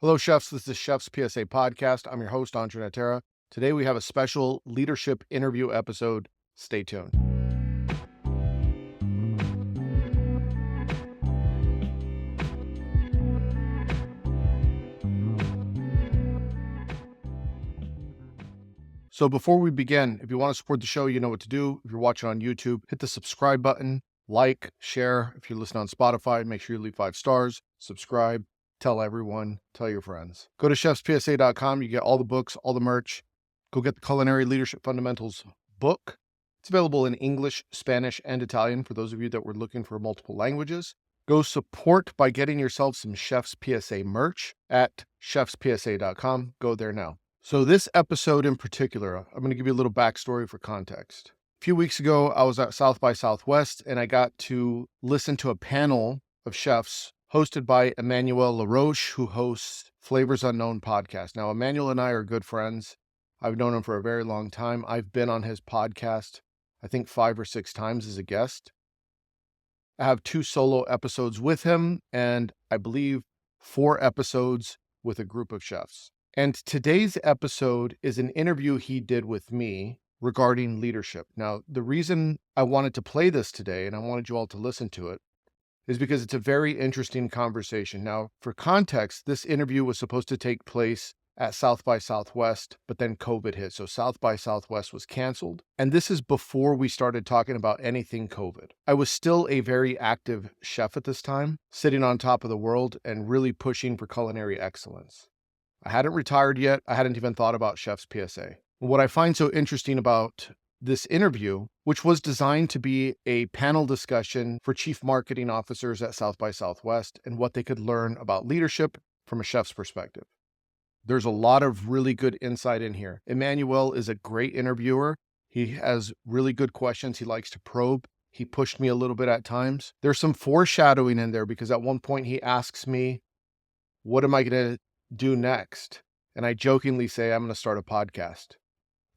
Hello, chefs. This is Chef's PSA Podcast. I'm your host, André Natera. Today we have a special leadership interview episode. Stay tuned. So before we begin, if you want to support the show, you know what to do. If you're watching on YouTube, hit the subscribe button, like, share. If you listen on Spotify, make sure you leave 5 stars, subscribe, tell everyone, tell your friends. Go to chefspsa.com. You get all the books, all the merch. Go get the Culinary Leadership Fundamentals book. It's available in English, Spanish, and Italian for those of you that were looking for multiple languages. Go support by getting yourself some Chef's PSA merch at chefspsa.com. Go there now. So this episode in particular, I'm going to give you a little backstory for context. A few weeks ago, I was at South by Southwest, and I got to listen to a panel of chefs hosted by Emmanuel LaRoche, who hosts Flavors Unknown podcast. Now, Emmanuel and I are good friends. I've known him for a very long time. I've been on his podcast, I think 5 or 6 times as a guest. I have 2 solo episodes with him, and I believe 4 episodes with a group of chefs. And today's episode is an interview he did with me regarding leadership. Now, the reason I wanted to play this today, and I wanted you all to listen to it, is because it's a very interesting conversation. Now, for context, this interview was supposed to take place at South by Southwest, but then COVID hit. So South by Southwest was canceled. And this is before we started talking about anything COVID. I was still a very active chef at this time, sitting on top of the world and really pushing for culinary excellence. I hadn't retired yet. I hadn't even thought about Chef's PSA. What I find so interesting about this interview, which was designed to be a panel discussion for chief marketing officers at South by Southwest and what they could learn about leadership from a chef's perspective. There's a lot of really good insight in here. Emmanuel is a great interviewer. He has really good questions. He likes to probe. He pushed me a little bit at times. There's some foreshadowing in there because at one point he asks me, what am I going to do next? And I jokingly say, I'm going to start a podcast.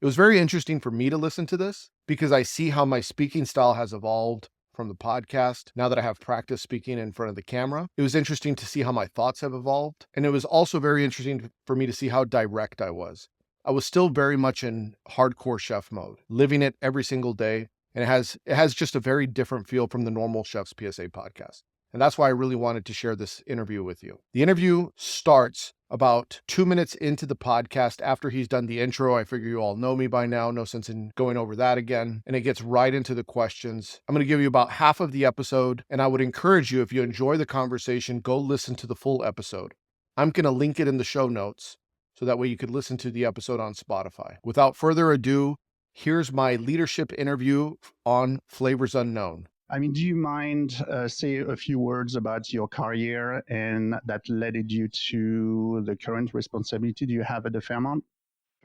It was very interesting for me to listen to this because I see how my speaking style has evolved from the podcast. Now that I have practice speaking in front of the camera, it was interesting to see how my thoughts have evolved. And it was also very interesting for me to see how direct I was. I was still very much in hardcore chef mode, living it every single day. And it has just a very different feel from the normal Chef's PSA podcast. And that's why I really wanted to share this interview with you. The interview starts about 2 minutes into the podcast after he's done the intro. I figure you all know me by now, no sense in going over that again. And it gets right into the questions. I'm going to give you about half of the episode, and I would encourage you, if you enjoy the conversation, go listen to the full episode. I'm going to link it in the show notes so that way you could listen to the episode on Spotify. Without further ado, here's my leadership interview on Flavors Unknown. Do you mind say a few words about your career and that led you to the current responsibility you have at the Fairmont?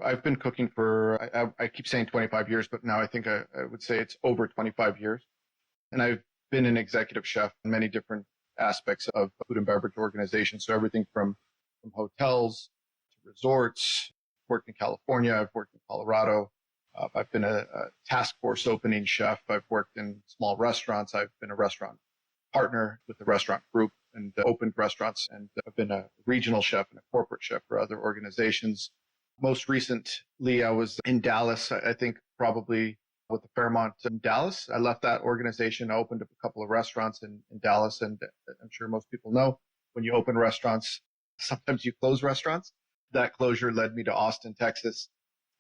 I've been cooking for, I keep saying 25 years, but now I think I would say it's over 25 years. And I've been an executive chef in many different aspects of food and beverage organizations. So everything from hotels to resorts. Worked in California, I've worked in Colorado. I've been a task force opening chef. I've worked in small restaurants. I've been a restaurant partner with the restaurant group and opened restaurants. And I've been a regional chef and a corporate chef for other organizations. Most recently, I was in Dallas, I think probably with the Fairmont in Dallas. I left that organization. I opened up a couple of restaurants in Dallas. And I'm sure most people know when you open restaurants, sometimes you close restaurants. That closure led me to Austin, Texas.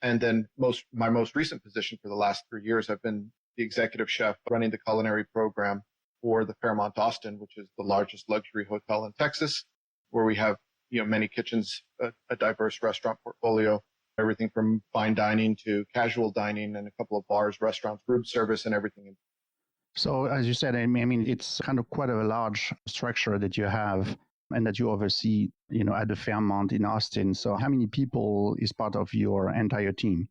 And then my most recent position for the last 3 years, I've been the executive chef running the culinary program for the Fairmont Austin, which is the largest luxury hotel in Texas, where we have many kitchens, a diverse restaurant portfolio, everything from fine dining to casual dining, and a couple of bars, restaurants, group service, and everything. So, as you said, it's kind of quite a large structure that you have and that you oversee, at the Fairmont in Austin. So how many people is part of your entire team?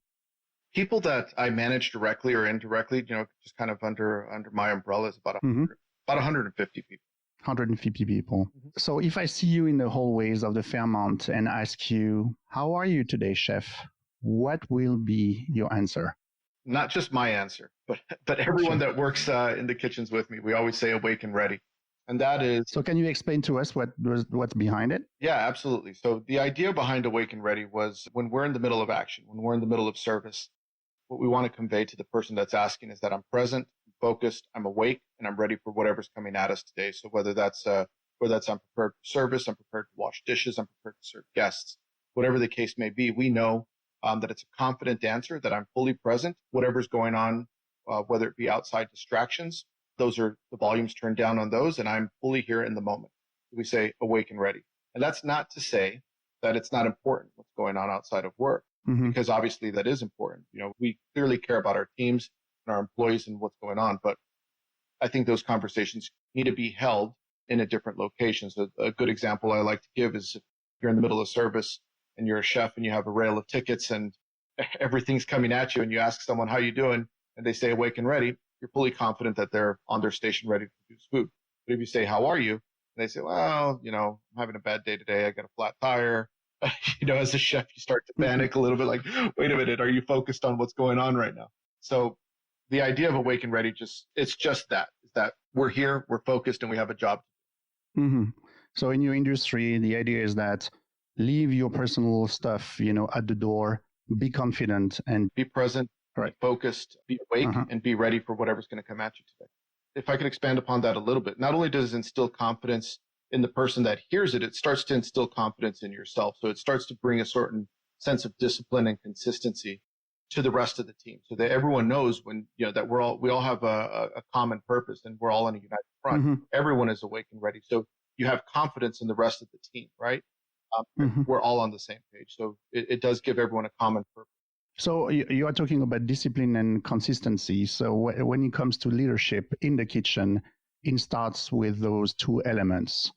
People that I manage directly or indirectly, just kind of under my umbrella is about 150 people. 150 people. Mm-hmm. So if I see you in the hallways of the Fairmont and ask you, how are you today, chef? What will be your answer? Not just my answer, but everyone that works in the kitchens with me. We always say awake and ready. And that is, So can you explain to us what's behind it? yeah, absolutely. So the idea behind Awake and Ready was when we're in the middle of action, when we're in the middle of service, what we want to convey to the person that's asking is that I'm present, I'm focused, I'm awake, and I'm ready for whatever's coming at us today. So whether that's I'm prepared for service, I'm prepared to wash dishes, I'm prepared to serve guests, whatever the case may be, we know that it's a confident answer, that I'm fully present, whatever's going on, whether it be outside distractions, those are the volumes turned down on those, and I'm fully here in the moment. We say awake and ready. And that's not to say that it's not important what's going on outside of work, because obviously that is important. You know, we clearly care about our teams and our employees and what's going on, but I think those conversations need to be held in a different location. So a good example I like to give is if you're in the middle of service and you're a chef and you have a rail of tickets and everything's coming at you and you ask someone, how you doing? And they say awake and ready, you're fully confident that they're on their station ready to produce food. But if you say, how are you? And they say, well, you know, I'm having a bad day today. I got a flat tire. You know, as a chef, you start to panic a little bit like, wait a minute, are you focused on what's going on right now? So the idea of awake and ready, it's just that, is that we're here, we're focused, and we have a job. So in your industry, the idea is that leave your personal stuff, you know, at the door, be confident and be present, right, be focused, be awake, and be ready for whatever's going to come at you today. If I could expand upon that a little bit, not only does it instill confidence in the person that hears it, it starts to instill confidence in yourself. So it starts to bring a certain sense of discipline and consistency to the rest of the team, so that everyone knows when, you know, that we all have a common purpose and we're all on a united front. Everyone is awake and ready. So you have confidence in the rest of the team, right? We're all on the same page. So it does give everyone a common purpose. So you are talking about discipline and consistency. So when it comes to leadership in the kitchen, it starts with those two elements.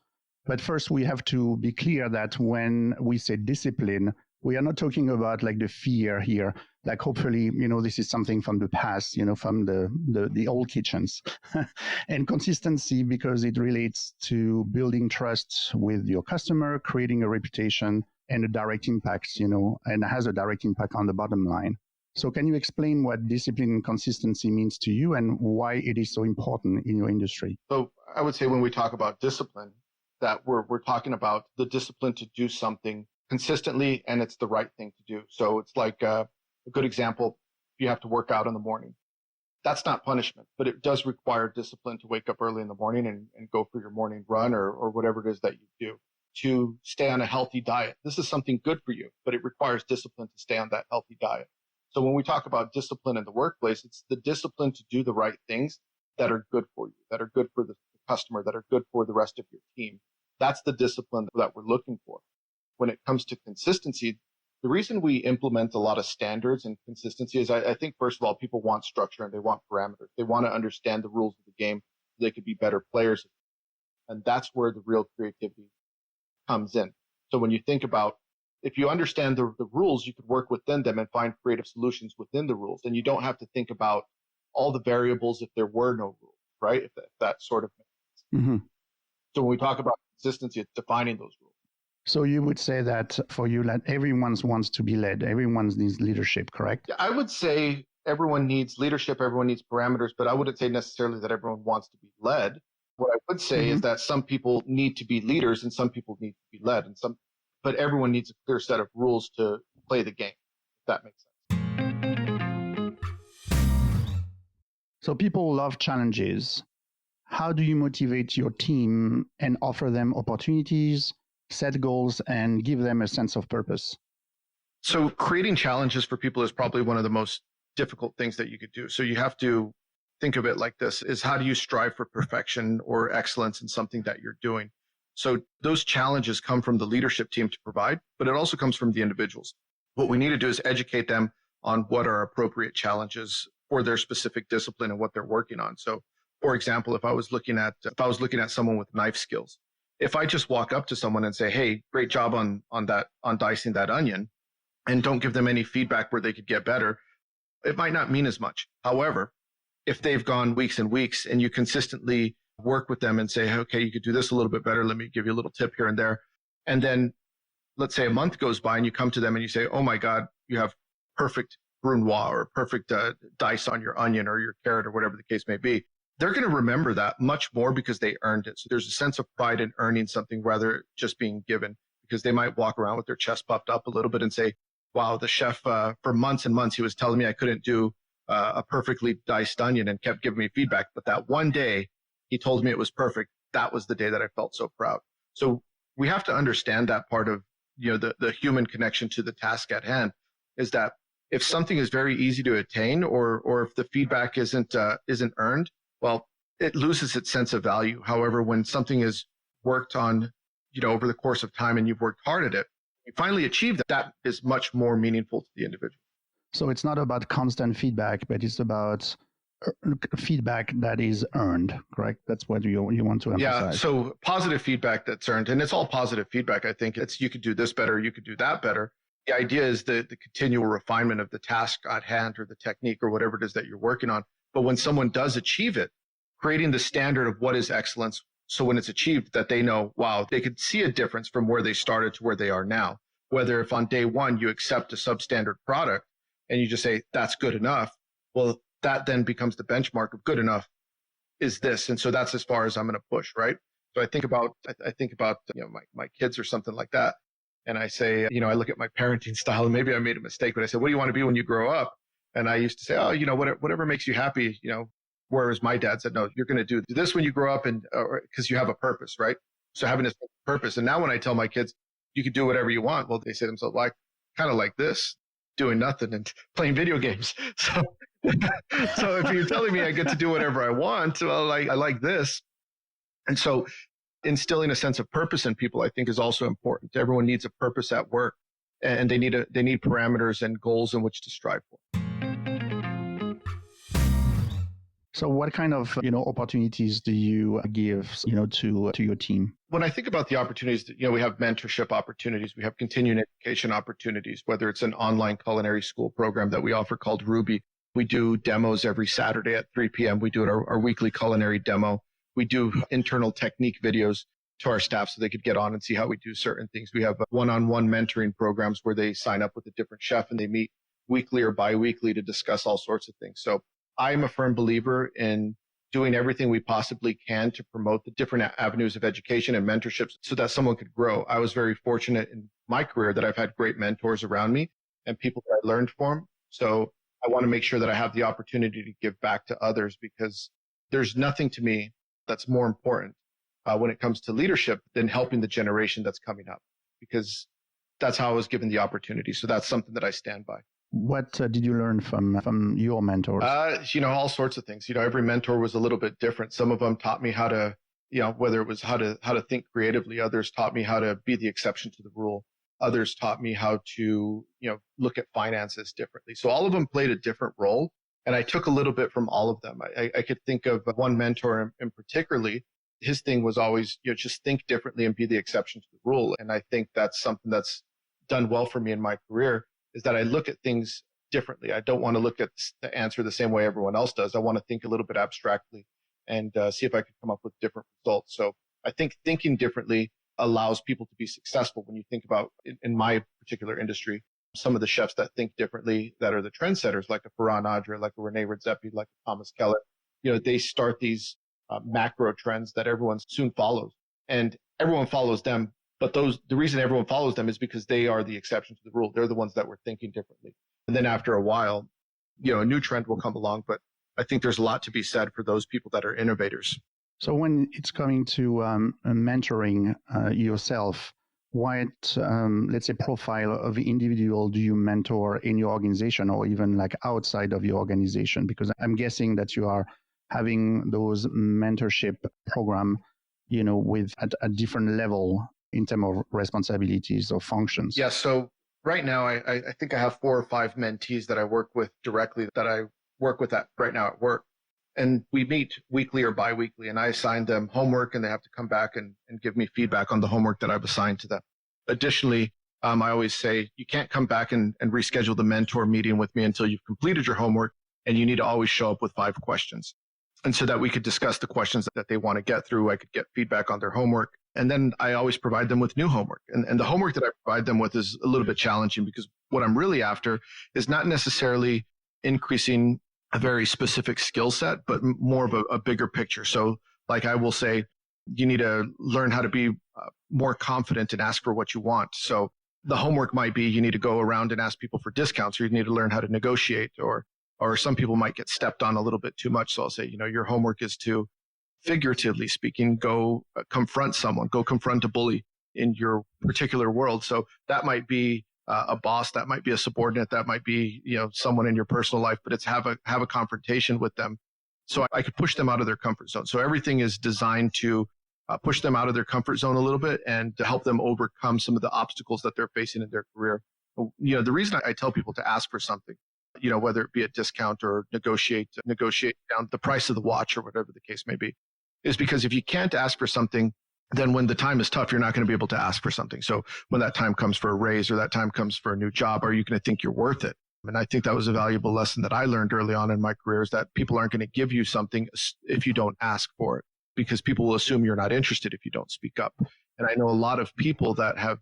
But first, we have to be clear that when we say discipline, we are not talking about like the fear here. Like hopefully, you know, this is something from the past, you know, from the old kitchens. And consistency, because it relates to building trust with your customer, creating a reputation, and a direct impact, you know, and has a direct impact on the bottom line. So can you explain what discipline and consistency means to you and why it is so important in your industry? So I would say when we talk about discipline, that we're talking about the discipline to do something consistently, and it's the right thing to do. So it's like a good example, you have to work out in the morning. That's not punishment, but it does require discipline to wake up early in the morning and go for your morning run or whatever it is that you do. To stay on a healthy diet. This is something good for you, but it requires discipline to stay on that healthy diet. So when we talk about discipline in the workplace, it's the discipline to do the right things that are good for you, that are good for the customer, that are good for the rest of your team. That's the discipline that we're looking for. When it comes to consistency, the reason we implement a lot of standards and consistency is I think, first of all, people want structure and they want parameters. They want to understand the rules of the game so they could be better players. And that's where the real creativity comes in. So when you think about, if you understand the rules, you could work within them and find creative solutions within the rules. And you don't have to think about all the variables if there were no rules, right? If that sort of makes sense. So when we talk about consistency, it's defining those rules. So you would say that for you, that everyone wants to be led. Everyone needs leadership, correct? Yeah, I would say everyone needs leadership. Everyone needs parameters, but I wouldn't say necessarily that everyone wants to be led. What I would say is that some people need to be leaders and some people need to be led, but everyone needs a clear set of rules to play the game, if that makes sense. So people love challenges. How do you motivate your team and offer them opportunities, set goals, and give them a sense of purpose? So creating challenges for people is probably one of the most difficult things that you could do. So you have to think of it like this, is how do you strive for perfection or excellence in something that you're doing? So those challenges come from the leadership team to provide, but it also comes from the individuals. What we need to do is educate them on what are appropriate challenges for their specific discipline and what they're working on. So for example, if I was looking at someone with knife skills, if I just walk up to someone and say, hey, great job on dicing that onion, and don't give them any feedback where they could get better, it might not mean as much. However, if they've gone weeks and weeks and you consistently work with them and say, okay, you could do this a little bit better. Let me give you a little tip here and there. And then let's say a month goes by and you come to them and you say, oh my God, you have perfect brunoise or perfect dice on your onion or your carrot or whatever the case may be. they're going to remember that much more because they earned it. So there's a sense of pride in earning something rather just being given, because they might walk around with their chest puffed up a little bit and say, wow, the chef, for months and months, he was telling me I couldn't do a perfectly diced onion and kept giving me feedback. But that one day he told me it was perfect. That was the day that I felt so proud. So we have to understand that part of, the human connection to the task at hand, is that if something is very easy to attain, or if the feedback isn't earned, well, it loses its sense of value. However, when something is worked on, over the course of time and you've worked hard at it, you finally achieve that, that is much more meaningful to the individual. So it's not about constant feedback, but it's about feedback that is earned, correct? That's what you want to emphasize. Yeah, so positive feedback that's earned, and it's all positive feedback. I think it's, you could do this better, you could do that better. The idea is the continual refinement of the task at hand, or the technique, or whatever it is that you're working on. But when someone does achieve it, creating the standard of what is excellence, so when it's achieved, that they know, wow, they could see a difference from where they started to where they are now. Whether if on day one you accept a substandard product and you just say, that's good enough, well, that then becomes the benchmark of good enough is this. And so that's as far as I'm going to push, right? So I think about my kids or something like that. And I say, I look at my parenting style, and maybe I made a mistake, but I said, what do you want to be when you grow up? And I used to say, oh, whatever makes you happy, whereas my dad said, no, you're going to do this when you grow up, and because you have a purpose, right? So having a purpose. And now when I tell my kids, you can do whatever you want, well, they say to themselves, like, kind of like this, doing nothing and playing video games. So if you're telling me I get to do whatever I want, well, I like this. And so instilling a sense of purpose in people, I think, is also important. Everyone needs a purpose at work, and they need parameters and goals in which to strive for. So what kind of, opportunities do you give, to your team? When I think about the opportunities, we have mentorship opportunities, we have continuing education opportunities, whether it's an online culinary school program that we offer called Ruby. We do demos every Saturday at 3 p.m. We do our weekly culinary demo. We do internal technique videos to our staff so they could get on and see how we do certain things. We have one-on-one mentoring programs where they sign up with a different chef and they meet weekly or bi-weekly to discuss all sorts of things. So I'm a firm believer in doing everything we possibly can to promote the different avenues of education and mentorships so that someone could grow. I was very fortunate in my career that I've had great mentors around me and people that I learned from. So I want to make sure that I have the opportunity to give back to others, because there's nothing to me that's more important when it comes to leadership than helping the generation that's coming up, because that's how I was given the opportunity. So that's something that I stand by. What did you learn from your mentors? All sorts of things. Every mentor was a little bit different. Some of them taught me how to, whether it was how to think creatively. Others taught me how to be the exception to the rule. Others taught me how to, look at finances differently. So all of them played a different role, and I took a little bit from all of them. I could think of one mentor in particularly. His thing was always, just think differently and be the exception to the rule. And I think that's something that's done well for me in my career, is that I look at things differently. I don't want to look at the answer the same way everyone else does. I want to think a little bit abstractly and see if I can come up with different results. So I think thinking differently allows people to be successful. When you think about, in my particular industry, some of the chefs that think differently, that are the trendsetters, like a Ferran Adria, like a Rene Redzepi, like a Thomas Keller, they start these macro trends that everyone soon follows, and everyone follows them. But the reason everyone follows them is because they are the exception to the rule. They're the ones that were thinking differently. And then after a while, a new trend will come along. But I think there's a lot to be said for those people that are innovators. So when it's coming to mentoring yourself, what, let's say, profile of the individual do you mentor in your organization, or even like outside of your organization? Because I'm guessing that you are having those mentorship program, with at a different level in terms of responsibilities or functions. Yeah. So right now, I think I have 4 or 5 mentees that I work with directly, that I work with right now at work. And we meet weekly or biweekly, and I assign them homework, and they have to come back and give me feedback on the homework that I've assigned to them. Additionally, I always say, you can't come back and reschedule the mentor meeting with me until you've completed your homework, and you need to always show up with 5 questions. And so that we could discuss the questions that they want to get through, I could get feedback on their homework. And then I always provide them with new homework. And the homework that I provide them with is a little bit challenging, because what I'm really after is not necessarily increasing a very specific skill set, but more of a bigger picture. So like I will say, you need to learn how to be more confident and ask for what you want. So the homework might be you need to go around and ask people for discounts, or you need to learn how to negotiate, or some people might get stepped on a little bit too much. So I'll say, your homework is to, figuratively speaking, go confront someone, go confront a bully in your particular world. So that might be a boss, that might be a subordinate, that might be someone in your personal life, but it's have a confrontation with them. So I could push them out of their comfort zone. So everything is designed to push them out of their comfort zone a little bit and to help them overcome some of the obstacles that they're facing in their career. The reason I tell people to ask for something, whether it be a discount or negotiate down the price of the watch or whatever the case may be, is because if you can't ask for something, then when the time is tough, you're not going to be able to ask for something. So when that time comes for a raise or that time comes for a new job, are you going to think you're worth it? And I think that was a valuable lesson that I learned early on in my career, is that people aren't going to give you something if you don't ask for it, because people will assume you're not interested if you don't speak up. And I know a lot of people that have,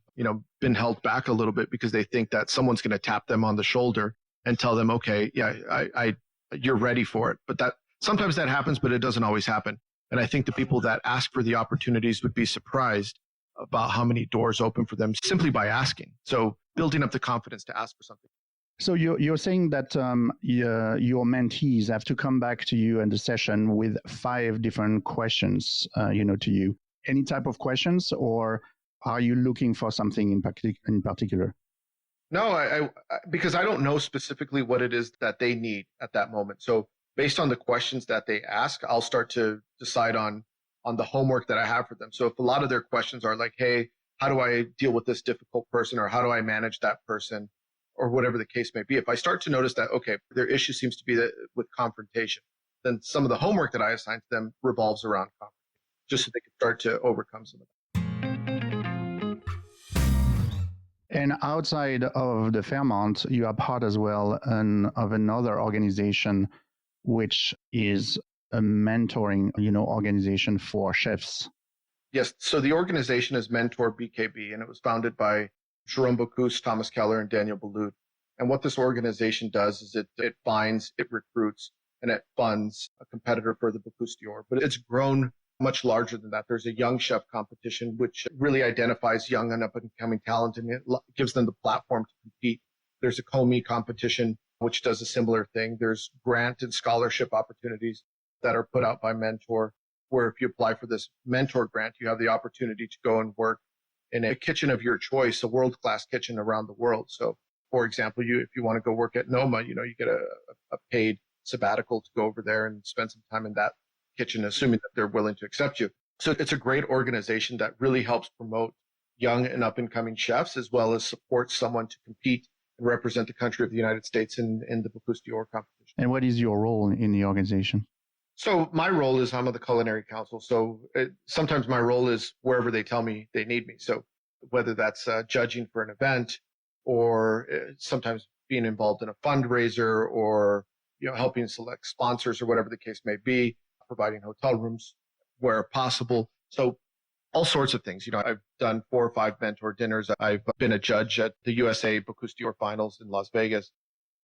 been held back a little bit because they think that someone's going to tap them on the shoulder and tell them, okay, yeah, you're ready for it. But sometimes that happens, but it doesn't always happen. And I think the people that ask for the opportunities would be surprised about how many doors open for them simply by asking. So building up the confidence to ask for something. So you're saying that your mentees have to come back to you in the session with 5 different questions, to you. Any type of questions, or are you looking for something in particular? No, I because I don't know specifically what it is that they need at that moment. So based on the questions that they ask, I'll start to decide on the homework that I have for them. So if a lot of their questions are like, hey, how do I deal with this difficult person, or how do I manage that person, or whatever the case may be, if I start to notice that, okay, their issue seems to be with confrontation, then some of the homework that I assign to them revolves around confrontation, just so they can start to overcome some of that. And outside of the Fairmont, you are part as well of another organization, which is a mentoring, organization for chefs. Yes. So the organization is Mentor BKB, and it was founded by Jerome Bocuse, Thomas Keller, and Daniel Boulud. And what this organization does is it finds, it recruits, and it funds a competitor for the Bocuse d'Or. But it's grown much larger than that. There's a young chef competition, which really identifies young and up-and-coming talent, and it gives them the platform to compete. There's a Commis competition, which does a similar thing. There's grant and scholarship opportunities that are put out by Mentor, where if you apply for this Mentor grant, you have the opportunity to go and work in a kitchen of your choice, a world-class kitchen around the world. So, for example, if you want to go work at Noma, you get a paid sabbatical to go over there and spend some time in that kitchen, assuming that they're willing to accept you. So it's a great organization that really helps promote young and up-and-coming chefs, as well as support someone to compete and represent the country of the United States in the Bocuse d'Or competition. And what is your role in the organization? So my role is I'm on the Culinary Council. So sometimes my role is wherever they tell me they need me. So whether that's judging for an event, or sometimes being involved in a fundraiser, or helping select sponsors, or whatever the case may be, providing hotel rooms where possible. So all sorts of things. I've done 4 or 5 mentor dinners. I've been a judge at the USA Bocuse d'Or finals in Las Vegas.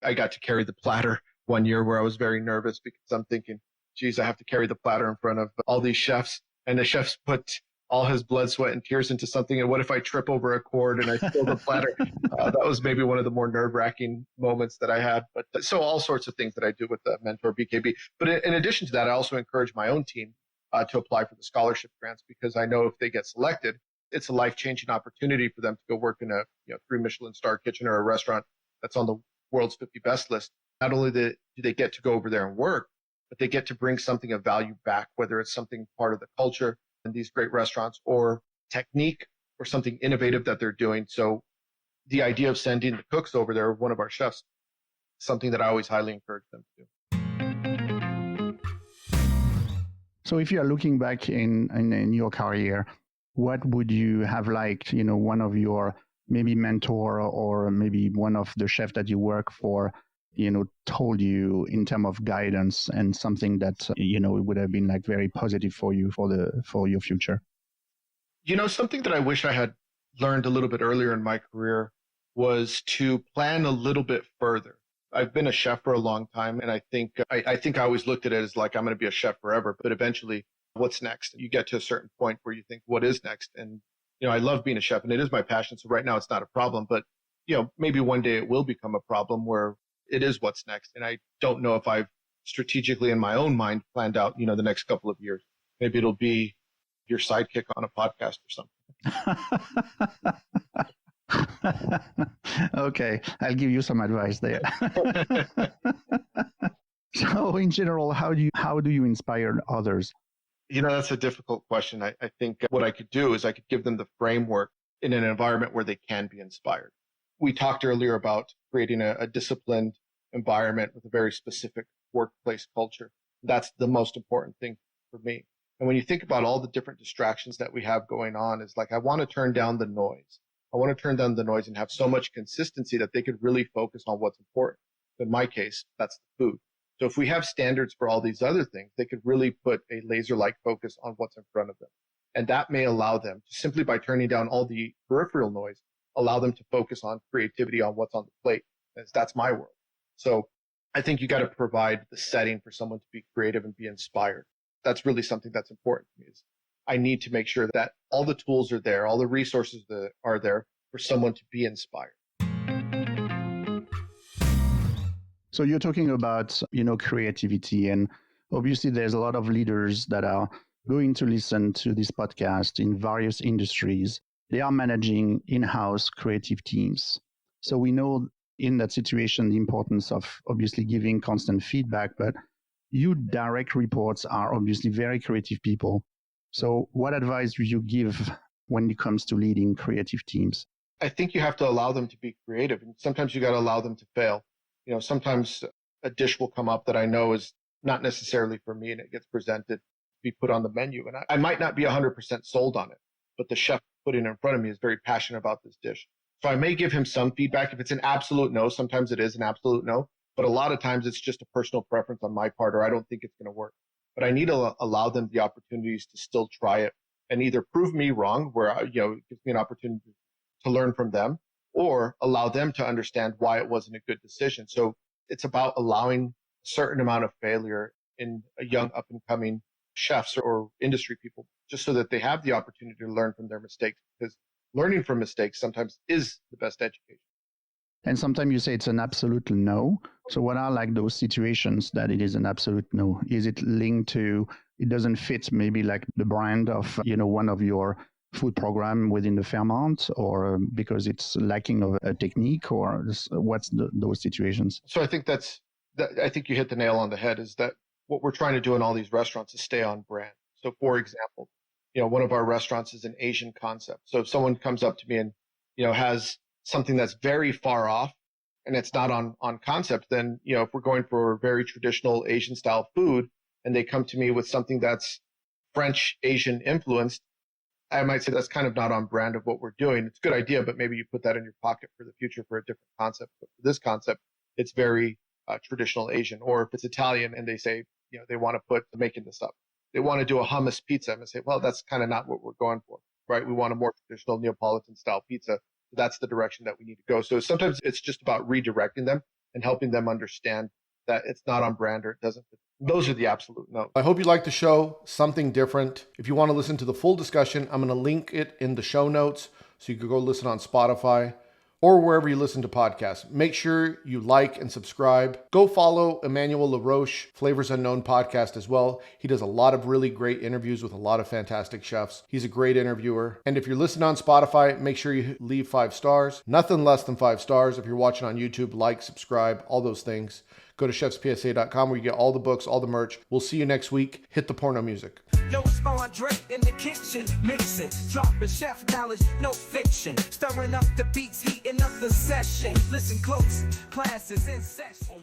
I got to carry the platter one year, where I was very nervous because I'm thinking, geez, I have to carry the platter in front of all these chefs, and the chefs put all his blood, sweat, and tears into something. And what if I trip over a cord and I spill the platter? That was maybe one of the more nerve-wracking moments that I had. But so all sorts of things that I do with the Mentor BKB. But in addition to that, I also encourage my own team to apply for the scholarship grants, because I know if they get selected, it's a life-changing opportunity for them to go work in a 3 Michelin star kitchen or a restaurant that's on the world's 50 best list. Not only do they get to go over there and work, but they get to bring something of value back, whether it's something part of the culture in these great restaurants, or technique, or something innovative that they're doing. So the idea of sending the cooks over there, one of our chefs, something that I always highly encourage them to do. So if you are looking back in your career, what would you have liked, one of your maybe mentor, or maybe one of the chefs that you work for, told you in terms of guidance, and something that, it would have been like very positive for you for your future? Something that I wish I had learned a little bit earlier in my career was to plan a little bit further. I've been a chef for a long time, and I think I always looked at it as like I'm going to be a chef forever. But eventually, what's next? You get to a certain point where you think, what is next? And I love being a chef, and it is my passion. So right now, it's not a problem. But maybe one day it will become a problem where it is what's next. And I don't know if I've strategically in my own mind planned out, the next couple of years. Maybe it'll be your sidekick on a podcast or something. Okay, I'll give you some advice there. So in general, how do you inspire others? That's a difficult question. I think what I could do is I could give them the framework in an environment where they can be inspired. We talked earlier about creating a disciplined environment with a very specific workplace culture. That's the most important thing for me. And when you think about all the different distractions that we have going on, it's like I want to turn down the noise. I want to turn down the noise and have so much consistency that they could really focus on what's important. In my case, that's the food. So if we have standards for all these other things, they could really put a laser-like focus on what's in front of them. And that may allow them to, simply by turning down all the peripheral noise, allow them to focus on creativity on what's on the plate. That's my world. So I think you got to provide the setting for someone to be creative and be inspired. That's really something that's important to me. Is I need to make sure that all the tools are there, all the resources that are there for someone to be inspired. So you're talking about, creativity, and obviously there's a lot of leaders that are going to listen to this podcast in various industries. They are managing in-house creative teams. So we know in that situation the importance of obviously giving constant feedback, but you direct reports are obviously very creative people. So what advice would you give when it comes to leading creative teams? I think you have to allow them to be creative, and sometimes you got to allow them to fail. Sometimes a dish will come up that I know is not necessarily for me, and it gets presented, be put on the menu. And I might not be 100% sold on it, but the chef putting it in front of me is very passionate about this dish. So I may give him some feedback. If it's an absolute no, sometimes it is an absolute no, but a lot of times it's just a personal preference on my part, or I don't think it's going to work. But I need to allow them the opportunities to still try it and either prove me wrong, where, it gives me an opportunity to learn from them, or allow them to understand why it wasn't a good decision. So it's about allowing a certain amount of failure in a young up and coming chefs or industry people, just so that they have the opportunity to learn from their mistakes, because learning from mistakes sometimes is the best education. And sometimes you say it's an absolute no. So what are like those situations that it is an absolute no? Is it linked to, it doesn't fit maybe like the brand of, one of your food program within the Fairmont, or because it's lacking of a technique, or what's those situations? So I think I think you hit the nail on the head, is that what we're trying to do in all these restaurants is stay on brand. So for example, one of our restaurants is an Asian concept. So if someone comes up to me and, has something that's very far off and it's not on concept, then, if we're going for very traditional Asian style food and they come to me with something that's French Asian influenced, I might say that's kind of not on brand of what we're doing. It's a good idea, but maybe you put that in your pocket for the future for a different concept. But for this concept, it's very traditional Asian. Or if it's Italian and they say, they want to put, making this up, they want to do a hummus pizza. I'm going to say, well, that's kind of not what we're going for, right? We want a more traditional Neapolitan style pizza. That's the direction that we need to go. So sometimes it's just about redirecting them and helping them understand that it's not on brand or it doesn't fit. Those are the absolute no. I hope you liked the show, something different. If you want to listen to the full discussion, I'm going to link it in the show notes so you can go listen on Spotify or wherever you listen to podcasts. Make sure you like and subscribe. Go follow Emmanuel LaRoche, Flavors Unknown podcast as well. He does a lot of really great interviews with a lot of fantastic chefs. He's a great interviewer. And if you're listening on Spotify, make sure you leave 5 stars. Nothing less than 5 stars. If you're watching on YouTube, like, subscribe, all those things. Go to chefspsa.com where you get all the books, all the merch. We'll see you next week. Hit the porno music. Yo, it's André in the kitchen, mixing, dropping chef knowledge, no fiction, stirring up the beats, heating up the session. Listen close, classes in session.